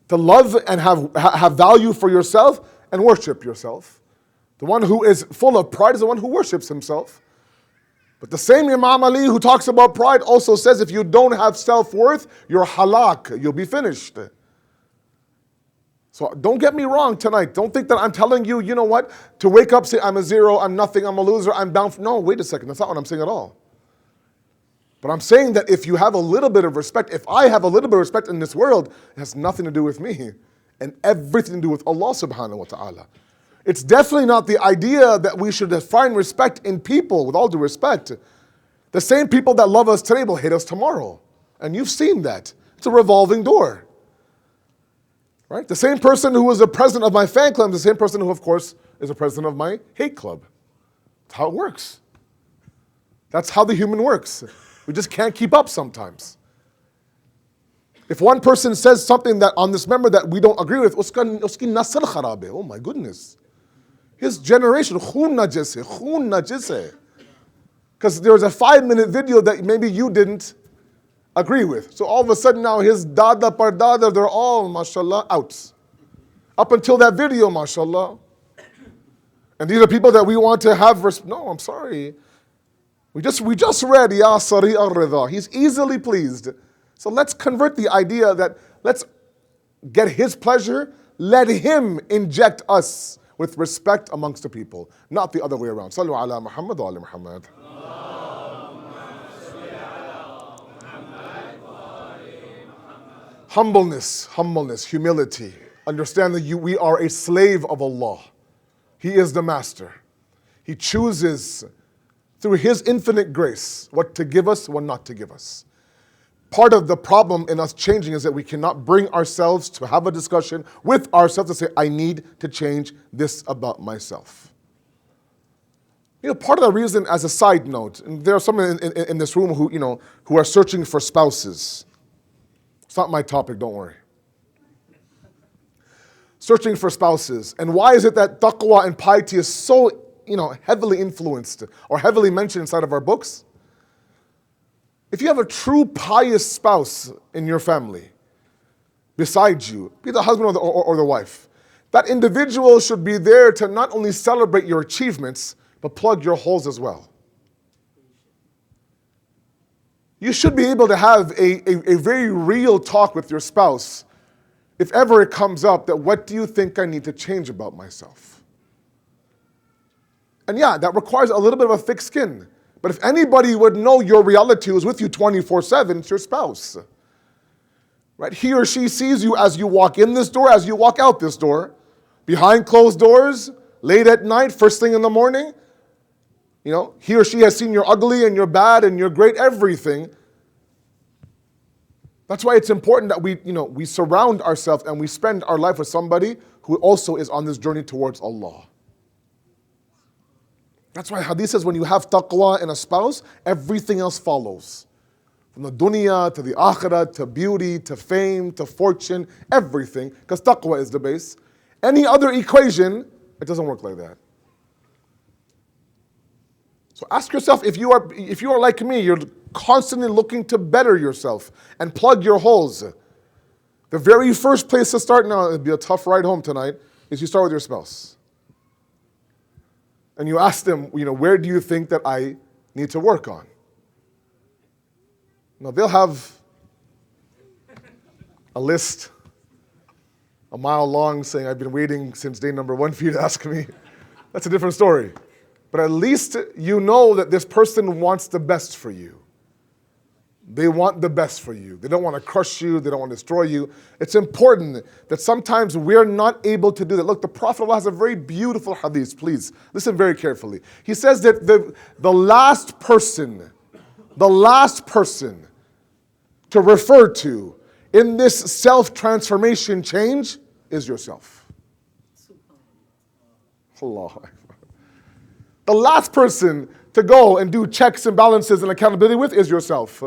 To love and have value for yourself and worship yourself. The one who is full of pride is the one who worships himself. But the same Imam Ali who talks about pride also says if you don't have self-worth, you're halak, you'll be finished. So don't get me wrong tonight. Don't think that I'm telling you, you know what, to wake up, say I'm a zero, I'm nothing, I'm a loser, I'm bound. No, wait a second, that's not what I'm saying at all. But I'm saying that if you have a little bit of respect, if I have a little bit of respect in this world, it has nothing to do with me and everything to do with Allah subhanahu wa ta'ala. It's definitely not the idea that we should find respect in people, with all due respect. The same people that love us today will hate us tomorrow. And you've seen that. It's a revolving door. Right? The same person who was the president of my fan club is the same person who, of course, is the president of my hate club. That's how it works. That's how the human works. We just can't keep up sometimes. If one person says something that on this member that we don't agree with, uski nasl kharabe. Oh my goodness. His generation, khoon najise. Because there was a 5-minute video that maybe you didn't agree with. So all of a sudden now his dada pardada, they're all, mashallah, out. Up until that video, mashallah. And these are people that we want to have, no, I'm sorry. We just read, Ya Sari al-Rida. He's easily pleased. So let's convert the idea that let's get his pleasure, let him inject us with respect amongst the people, not the other way around. Sallu ala Muhammad wa ali Muhammad. Humbleness, humility. Understand that we are a slave of Allah. He is the master. He chooses through His infinite grace what to give us, what not to give us. Part of the problem in us changing is that we cannot bring ourselves to have a discussion with ourselves to say, I need to change this about myself. Part of the reason, as a side note, and there are some in this room who are searching for spouses. It's not my topic, don't worry. Searching for spouses. And why is it that taqwa and piety is so, heavily influenced or heavily mentioned inside of our books? If you have a true pious spouse in your family, beside you, be the husband or the wife, that individual should be there to not only celebrate your achievements, but plug your holes as well. You should be able to have a very real talk with your spouse if ever it comes up that, what do you think I need to change about myself? And yeah, that requires a little bit of a thick skin. But if anybody would know your reality who's with you 24/7, it's your spouse. Right? He or she sees you as you walk in this door, as you walk out this door, behind closed doors, late at night, first thing in the morning. He or she has seen your ugly and your bad and your great everything. That's why it's important that we surround ourselves and we spend our life with somebody who also is on this journey towards Allah. That's why hadith says when you have taqwa in a spouse, everything else follows. From the dunya to the akhirah to beauty to fame to fortune, everything. Because taqwa is the base. Any other equation, it doesn't work like that. So ask yourself, if you are like me, you're constantly looking to better yourself and plug your holes. The very first place to start, now it'd be a tough ride home tonight, is you start with your spouse. And you ask them, where do you think that I need to work on? Now they'll have a list a mile long saying, I've been waiting since day number 1 for you to ask me. That's a different story. But at least you know that this person wants the best for you. They want the best for you. They don't want to crush you. They don't want to destroy you. It's important that sometimes we're not able to do that. Look, the Prophet has a very beautiful hadith. Please, listen very carefully. He says that the last person to refer to in this self-transformation change is yourself. Allah. The last person to go and do checks and balances and accountability with is yourself.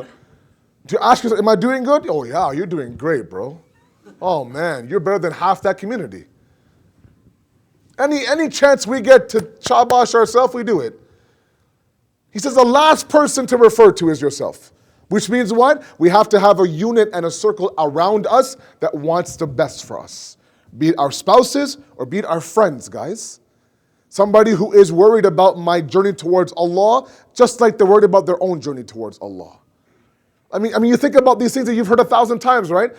To ask yourself, am I doing good? Oh yeah, you're doing great, bro. Oh man, you're better than half that community. Any chance we get to shabash ourselves, we do it. He says the last person to refer to is yourself. Which means what? We have to have a unit and a circle around us that wants the best for us. Be it our spouses or be it our friends, guys. Somebody who is worried about my journey towards Allah, just like they're worried about their own journey towards Allah. I mean, you think about these things that you've heard 1,000 times, right?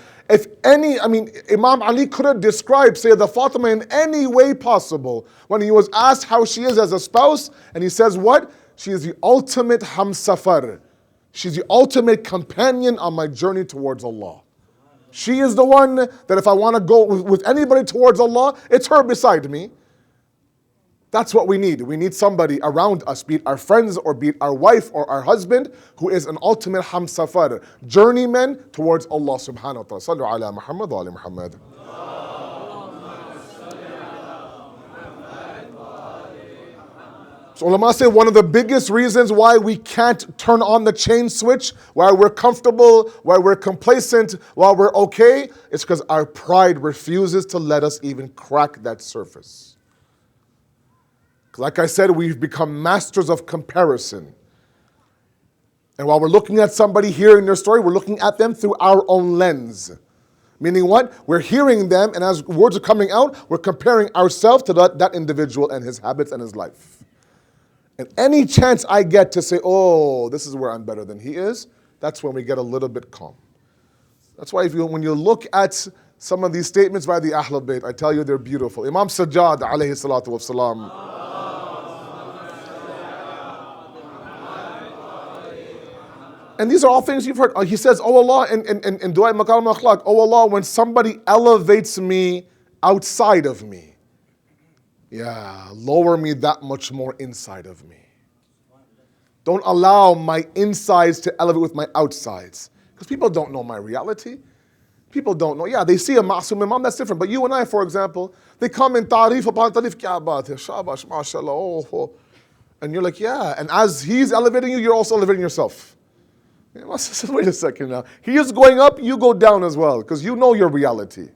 Imam Ali could have described Sayyidah Fatima in any way possible when he was asked how she is as a spouse, and he says what? She is the ultimate hamsafar. She's the ultimate companion on my journey towards Allah. She is the one that if I want to go with anybody towards Allah, it's her beside me. That's what we need. We need somebody around us, be it our friends or be it our wife or our husband, who is an ultimate hamsafar, journeyman towards Allah subhanahu wa ta'ala. Sallu ala Muhammad wa ala Muhammad. So ulama say one of the biggest reasons why we can't turn on the change switch, why we're comfortable, why we're complacent, why we're okay, is because our pride refuses to let us even crack that surface. Like I said, we've become masters of comparison. And while we're looking at somebody hearing their story, we're looking at them through our own lens. Meaning what? We're hearing them, and as words are coming out, we're comparing ourselves to that individual and his habits and his life. And any chance I get to say, oh, this is where I'm better than he is, that's when we get a little bit calm. That's why when you look at some of these statements by the Ahlul Bayt, I tell you they're beautiful. Imam Sajjad, alayhi salatu wasalam, and these are all things you've heard. He says, oh Allah, in Dua Maqam al-Akhlaq, oh Allah, when somebody elevates me outside of me. Yeah, lower me that much more inside of me. Don't allow my insides to elevate with my outsides. Because people don't know my reality. People don't know. Yeah, they see a Ma'soom Imam, that's different. But you and I, for example, they come in tarif upon tarif, kya baat hai, shabash, mashallah, oh. And you're like, yeah. And as he's elevating you, you're also elevating yourself. Wait a second now. He is going up, you go down as well, because you know your reality.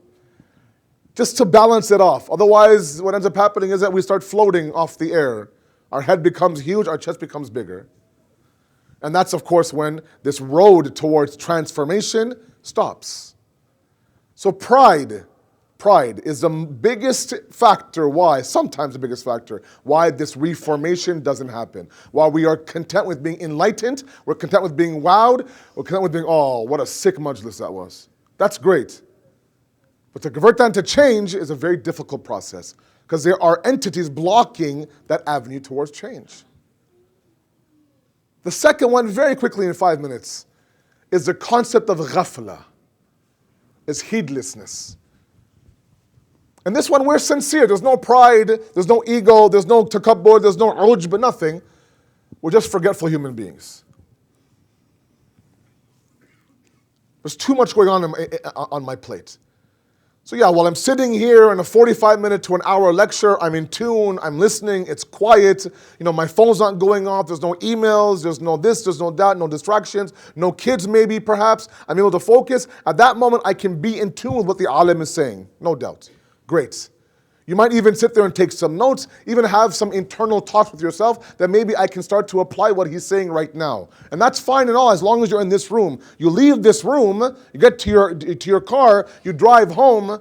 Just to balance it off. Otherwise, what ends up happening is that we start floating off the air. Our head becomes huge, our chest becomes bigger. And that's, of course, when this road towards transformation stops. So pride is the biggest factor why, sometimes the biggest factor, why this reformation doesn't happen. While we are content with being enlightened, we're content with being wowed, we're content with being, oh, what a sick majlis that was. That's great. But to convert that into change is a very difficult process because there are entities blocking that avenue towards change. The second one, very quickly in 5 minutes, is the concept of ghafla, is heedlessness. And this one, we're sincere. There's no pride, there's no ego, there's no takabbur, there's no ujb, nothing. We're just forgetful human beings. There's too much going on my plate. So yeah, while I'm sitting here in a 45-minute to an hour lecture, I'm in tune, I'm listening, it's quiet, my phone's not going off, there's no emails, there's no this, there's no that, no distractions, no kids maybe perhaps, I'm able to focus. At that moment, I can be in tune with what the alim is saying, no doubt. Great. You might even sit there and take some notes, even have some internal talks with yourself that maybe I can start to apply what he's saying right now. And that's fine and all as long as you're in this room. You leave this room, you get to your car, you drive home,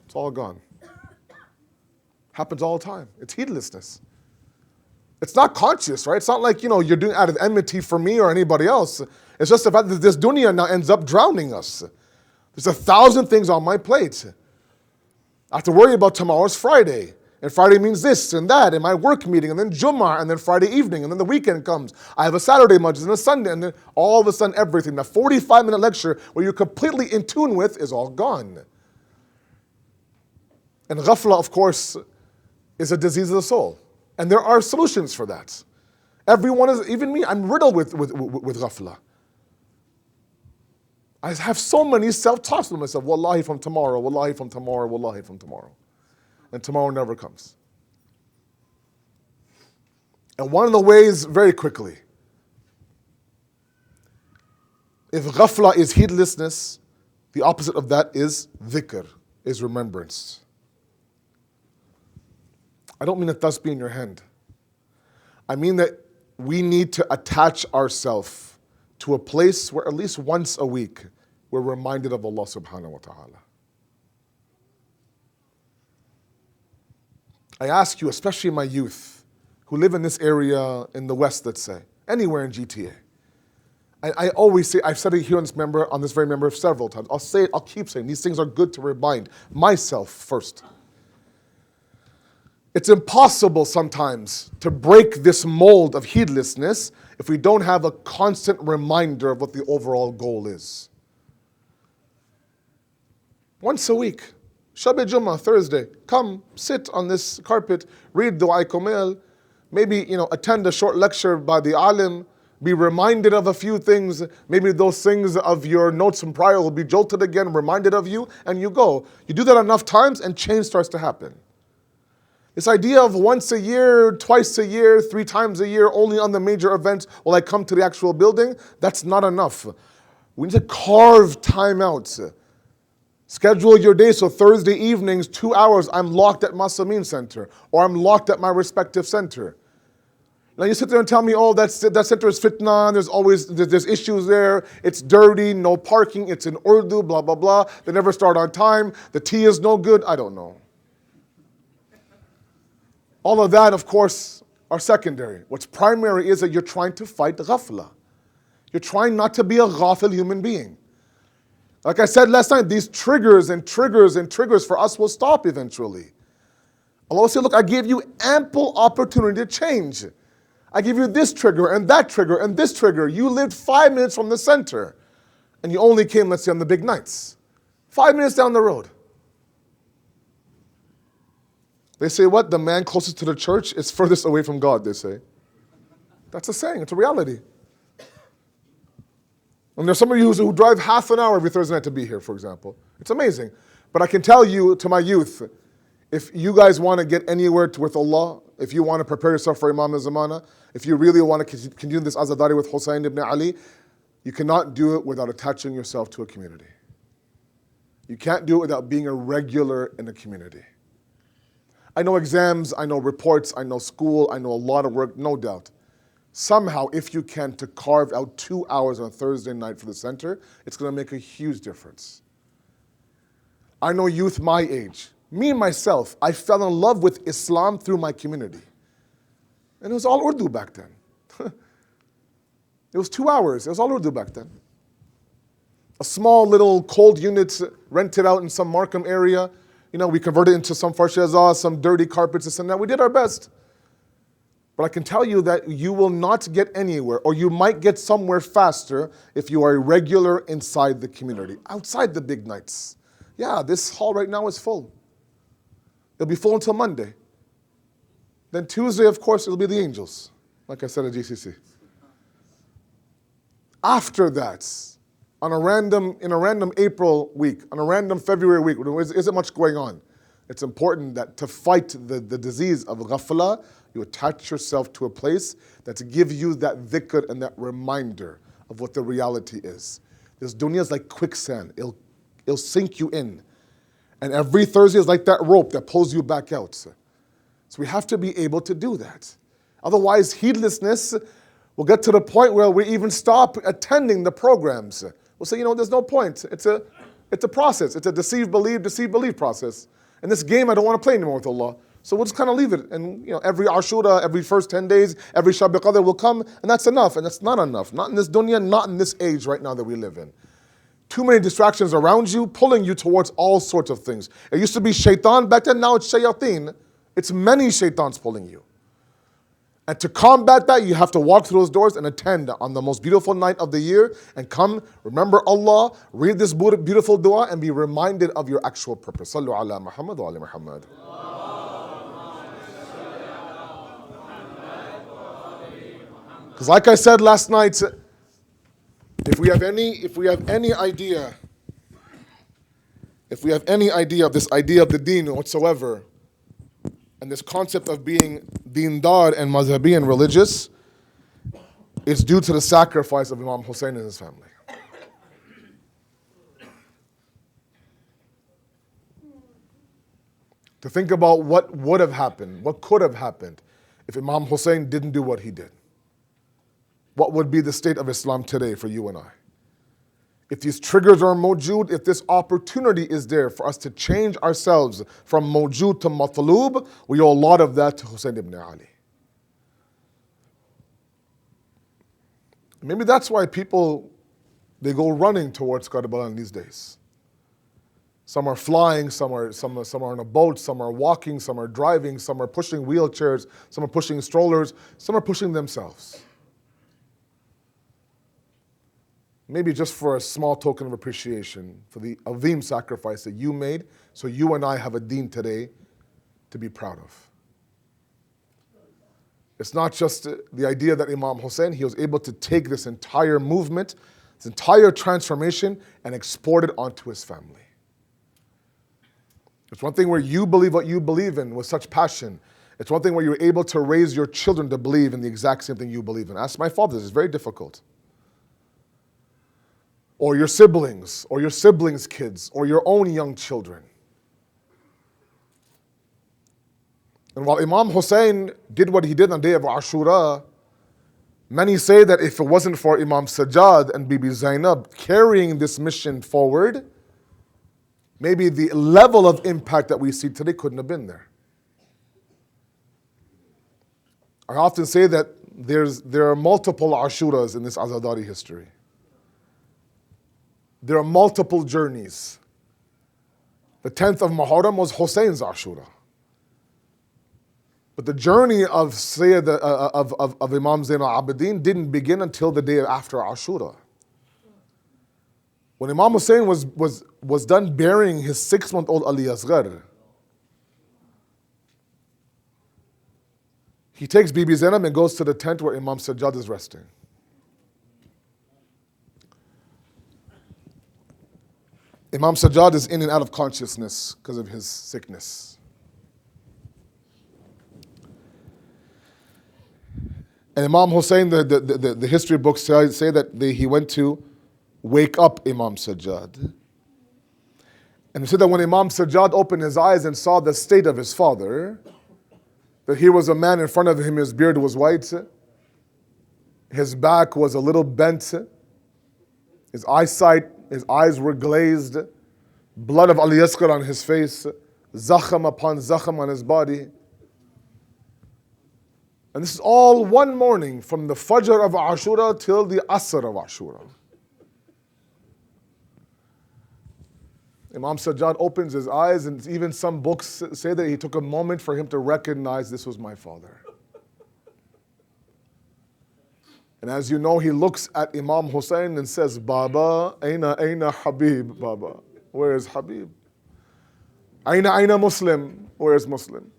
it's all gone. Happens all the time. It's heedlessness. It's not conscious, right? It's not like, you're doing it out of enmity for me or anybody else. It's just the fact that this dunya now ends up drowning us. There's 1,000 things on my plate. I have to worry about tomorrow's Friday. And Friday means this and that, and my work meeting, and then Jummah, and then Friday evening, and then the weekend comes. I have a Saturday majlis and a Sunday, and then all of a sudden everything. That 45-minute lecture where you're completely in tune with is all gone. And ghafla, of course, is a disease of the soul. And there are solutions for that. Everyone is, even me, I'm riddled with ghafla. I have so many self-talks with myself. Wallahi from tomorrow, wallahi from tomorrow, wallahi from tomorrow. And tomorrow never comes. And one of the ways, very quickly, if ghafla is heedlessness, the opposite of that is dhikr, is remembrance. I don't mean that thus be in your hand. I mean that we need to attach ourselves to a place where at least once a week we're reminded of Allah subhanahu wa ta'ala. I ask you, especially my youth who live in this area in the West, let's say, anywhere in GTA. I always say, I've said it here on this very member several times. I'll say it, I'll keep saying, these things are good to remind myself first. It's impossible sometimes to break this mold of heedlessness if we don't have a constant reminder of what the overall goal is. Once a week, Shab-e Jummah, Thursday, come, sit on this carpet, read Du'a Komel, maybe, attend a short lecture by the alim, be reminded of a few things, maybe those things of your notes from prior will be jolted again, reminded of you, and you go. You do that enough times and change starts to happen. This idea of once a year, twice a year, 3 times a year, only on the major events will I come to the actual building, that's not enough. We need to carve time out. Schedule your day so Thursday evenings, 2 hours, I'm locked at Masamin Center, or I'm locked at my respective center. Now you sit there and tell me, that center is fitna, there's issues there, it's dirty, no parking, it's in Urdu, blah, blah, blah. They never start on time, the tea is no good, I don't know. All of that, of course, are secondary. What's primary is that you're trying to fight ghafla. You're trying not to be a ghafil human being. Like I said last night, these triggers and triggers and triggers for us will stop eventually. Allah will say, look, I gave you ample opportunity to change. I give you this trigger and that trigger and this trigger. You lived 5 minutes from the center. And you only came, let's say, on the big nights. 5 minutes down the road. They say what? The man closest to the church is furthest away from God, they say. That's a saying, it's a reality. And there's some of you who drive half an hour every Thursday night to be here, for example. It's amazing. But I can tell you, to my youth, if you guys want to get anywhere with Allah, if you want to prepare yourself for Imam al-Zamana, if you really want to continue this Azadari with Hussain ibn Ali, you cannot do it without attaching yourself to a community. You can't do it without being a regular in a community. I know exams, I know reports, I know school, I know a lot of work, no doubt. Somehow, if you can, to carve out 2 hours on a Thursday night for the center, it's going to make a huge difference. I know youth my age. Me, myself, I fell in love with Islam through my community. And it was all Urdu back then. It was 2 hours. It was all Urdu back then. A small little cold unit rented out in some Markham area. You know, we converted into some farshazah, some dirty carpets, this and that. We did our best. But I can tell you that you will not get anywhere, or you might get somewhere faster if you are a regular inside the community, outside the big nights. Yeah, this hall right now is full. It'll be full until Monday. Then Tuesday, of course, it'll be the angels, like I said at GCC. After that, in a random April week, on a random February week, there isn't much going on. It's important that to fight the disease of ghafla, you attach yourself to a place that to give you that dhikr and that reminder of what the reality is. This dunya is like quicksand. It'll sink you in. And every Thursday is like that rope that pulls you back out. So we have to be able to do that. Otherwise, heedlessness will get to the point where we even stop attending the programs. We'll say, there's no point. It's a process. It's a deceive, believe process. And this game, I don't want to play anymore with Allah. So we'll just kind of leave it. And every Ashura, every first 10 days, every Shab al-Qadr will come, and that's enough. And that's not enough. Not in this dunya, not in this age right now that we live in. Too many distractions around you, pulling you towards all sorts of things. It used to be shaitan back then, now it's shayateen. It's many shaitans pulling you. And to combat that, you have to walk through those doors and attend on the most beautiful night of the year and come, remember Allah, read this beautiful dua and be reminded of your actual purpose. Sallu ala Muhammad wa ala Muhammad. Because like I said last night, if we have any idea of this idea of the deen whatsoever, and this concept of being deendar and mazhabi and religious, it's due to the sacrifice of Imam Hussain and his family. To think about what would have happened, what could have happened if Imam Hussain didn't do what he did. What would be the state of Islam today for you and I? If these triggers are mawjood, if this opportunity is there for us to change ourselves from mawjood to matloob, we owe a lot of that to Hussain ibn Ali. Maybe that's why people, they go running towards Karbala these days. Some are flying, some are on a boat, some are walking, some are driving, some are pushing wheelchairs, some are pushing strollers, some are pushing themselves. Maybe just for a small token of appreciation for the azim sacrifice that you made, so you and I have a deen today to be proud of. It's not just the idea that Imam Hussain, he was able to take this entire movement, this entire transformation, and export it onto his family. It's one thing where you believe what you believe in with such passion. It's one thing where you're able to raise your children to believe in the exact same thing you believe in. Ask my father, this is very difficult. Or your siblings' kids, or your own young children. And while Imam Hussain did what he did on the day of Ashura, many say that if it wasn't for Imam Sajjad and Bibi Zainab carrying this mission forward, maybe the level of impact that we see today couldn't have been there. I often say that there are multiple Ashuras in this Azadari history. There are multiple journeys. The 10th of Muharram was Hussein's Ashura. But the journey of Syed, of Imam Zainal Abidin didn't begin until the day after Ashura. When Imam Hussain was done burying his 6-month-old Ali Asghar, He takes Bibi Zainab and goes to the tent where Imam Sajjad is resting. Imam Sajjad is in and out of consciousness because of his sickness. And Imam Hussain, the history books say that he went to wake up Imam Sajjad. And he said that when Imam Sajjad opened his eyes and saw the state of his father, that he was a man in front of him, his beard was white, his back was a little bent, his eyes were glazed, blood of Ali Yaskar on his face, zakham upon zakham on his body. And this is all one morning from the Fajr of Ashura till the Asr of Ashura. Imam Sajjad opens his eyes, and even some books say that he took a moment for him to recognize this was my father. And as you know, he looks at Imam Hussain and says, Baba, aina Habib, Baba. Where is Habib? Aina Muslim. Where is Muslim?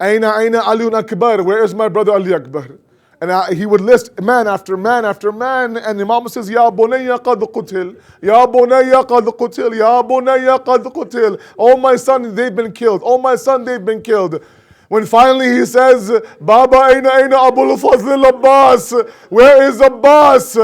Aina Aliun Akbar. Where is my brother Ali Akbar? And he would list man after man after man, and Imam says, Ya bunayya qad qutil, Ya bunayya qad qutil, Ya bunayya qad qutil. Oh my son, they've been killed. Oh my son, they've been killed. When finally he says, Baba aina Abul Fazl Abbas. Where is Abbas?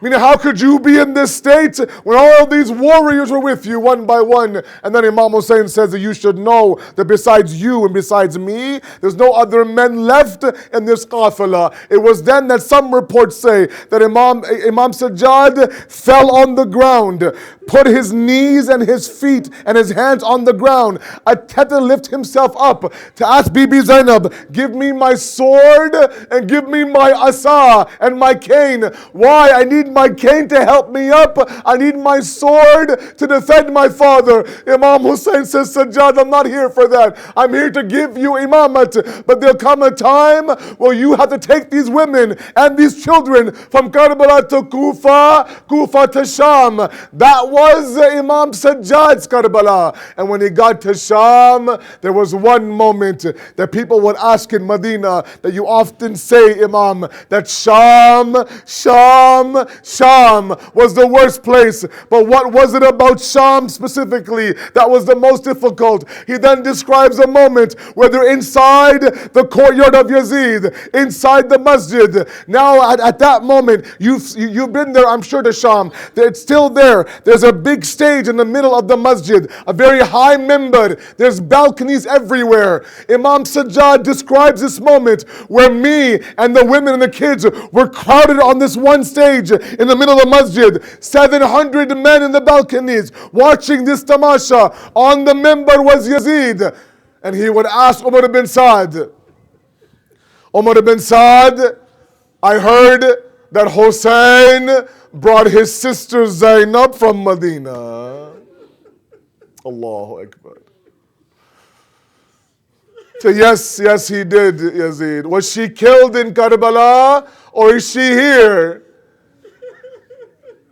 Meaning, how could you be in this state when all these warriors were with you one by one? And then Imam Hussain says that you should know that besides you and besides me, there's no other men left in this qafila. It was then that some reports say that Imam Sajjad fell on the ground, put his knees and his feet and his hands on the ground, attempted to lift himself up to ask Bibi Zainab, give me my sword and give me my asa and my cane. Why? I need my cane to help me up. I need my sword to defend my father. Imam Hussain says, Sajjad, I'm not here for that. I'm here to give you imamat. But there'll come a time where you have to take these women and these children from Karbala to Kufa to Sham. That was Imam Sajjad's Karbala. And when he got to Sham, there was one moment that people would ask in Medina that you often say, Imam, that Sham was the worst place. But what was it about Sham specifically that was the most difficult? He then describes a moment where they're inside the courtyard of Yazid, inside the masjid. Now at that moment, you've been there, I'm sure, to Sham. It's still there. There's a big stage in the middle of the masjid, a very high minbar. There's balconies everywhere. Imam Sajjad describes this moment where me and the women and the kids were crowded on this one stage in the middle of the masjid. 700 men in the balconies watching this tamasha. On the minbar was Yazid. And he would ask Umar ibn Saad, I heard that Hussein brought his sister Zainab from Medina. Allahu Akbar. So yes, he did, Yazid. Was she killed in Karbala or is she here?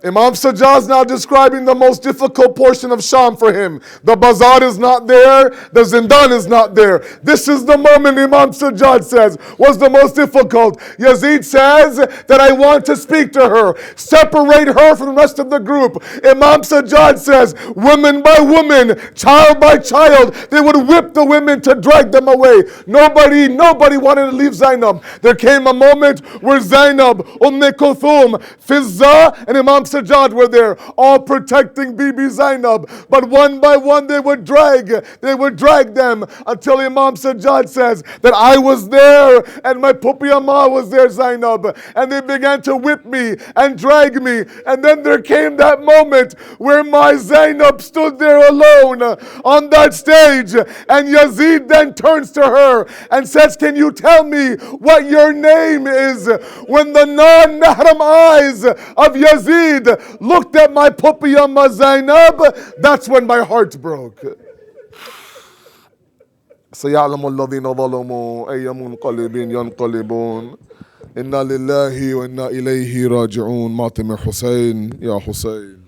Imam Sajjad is now describing the most difficult portion of Sham for him. The bazaar is not there. The zindan is not there. This is the moment Imam Sajjad says was the most difficult. Yazid says that I want to speak to her. Separate her from the rest of the group. Imam Sajjad says, woman by woman, child by child, they would whip the women to drag them away. Nobody wanted to leave Zainab. There came a moment where Zainab, Kulthum, Fizza, and Imam Sajjad were there, all protecting Bibi Zainab. But one by one they would drag them until Imam Sajjad says that I was there and my Pupi Amma was there, Zainab. And they began to whip me and drag me. And then there came that moment where my Zainab stood there alone on that stage. And Yazid then turns to her and says, can you tell me what your name is? When the non-Mahram eyes of Yazid looked at my Pupi Amma Zainab, that's when my heart broke. سيعلم الذين ظلموا أي منقلب ينقلبون إنا لله وإنا إليه راجعون. ماتم حسين يا حسين.